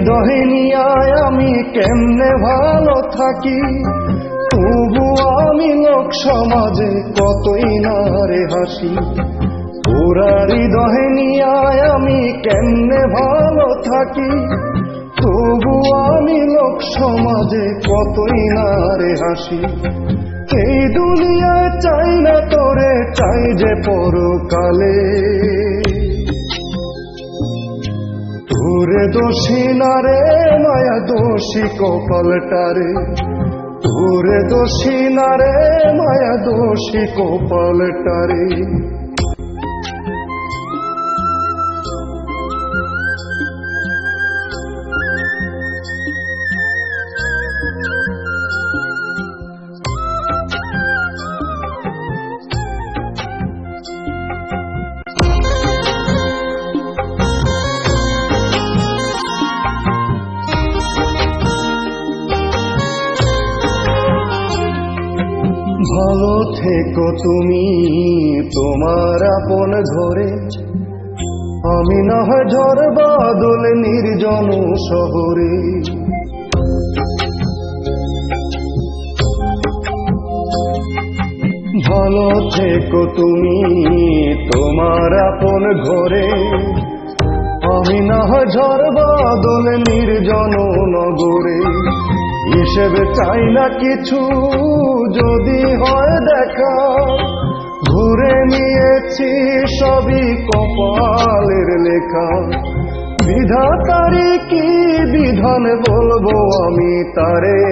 হৃদয় নিয়ায় আমি কেমনে ভালো থাকি, তবু আমি লোক সমাজে কতই না রে হাসি। ওরা হৃদয় নিয়ায় আমি কেমনে ভালো থাকি, তবু আমি লোক সমাজে কতই না রে হাসি। এই দুনিয়ায় চাই না তোরে, চাই যে পরকালে। তোরে দোষী না রে মায়া দোষী কপালটারে, তোরে দোষী না রে মায়া দোষী কপালটারে। ভালো থেকো তুমি তোমার আপন ঘরে, আমি না হয় ঝড় বাদল নির্জন শহরে। ভালো থেকো তুমি তোমার আপন ঘরে, আমি না হয় ঝড় বাদল নির্জন নগরে। হিসেবে চাই না কিছু যদি হয় দেখা, ঘুরে নিয়েছি সবই কপালের লেখা। বিধাতারি কি বিধান বলবো আমি তারে,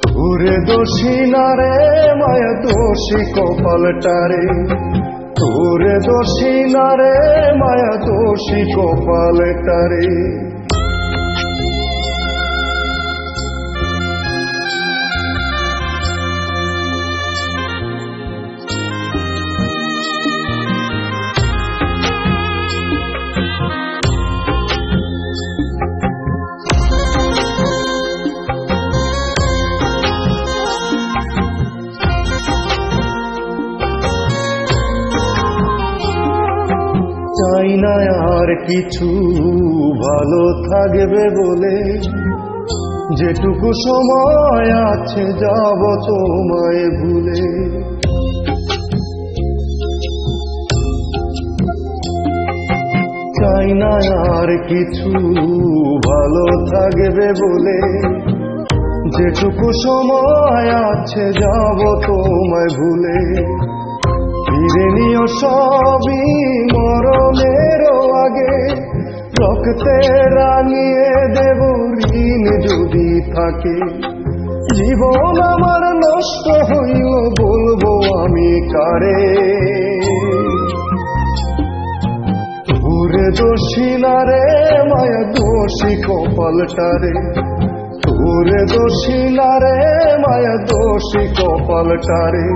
তোরে দোষী না রে মায়া দোষী কপালটারে, তোরে দোষী না রে মায়া দোষী কপালটারে। চাই না আর কিছু ভালো থাকবে বলে, যেটুকু সময় আছে যাব তোমায় ভুলে। চাই না আর কিছু ভালো থাকবে বলে, যেটুকু সময় আছে যাব তোমায় ভুলে। ফিরে নিও সবই মরণের আগে, রক্তে রাঙিয়ে দেব ঋণ যদি থাকে। জীবন আমার নষ্ট হইল বলবো আমি কারে, তোরে দোষী না রে মায়া দোষী কপালটারে, তোরে দোষী না রে মায়া দোষী কপালটারে।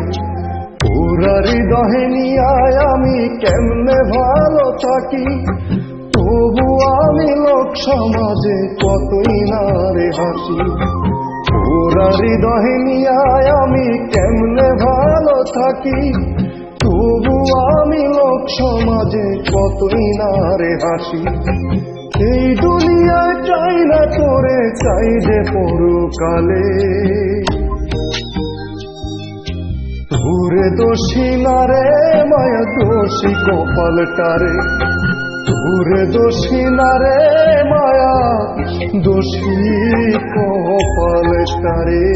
ওরা হৃদয় নিয়ায় আমি কেমনে ভালো থাকি, তবু আমি লোক সমাজে কতই না রে হাসি। ওরা হৃদয় নিয়ায় আমি কেমনে ভালো থাকি, তবু আমি লোক সমাজে কতই না রে হাসি। এই দুনিয়ায় চাই না তোরে, চাই যে পরকালে। তোরে দোষী না রে মায়া দোষী কপালটারে, তোরে দোষী না রে মায়া দোষী কপালটারে।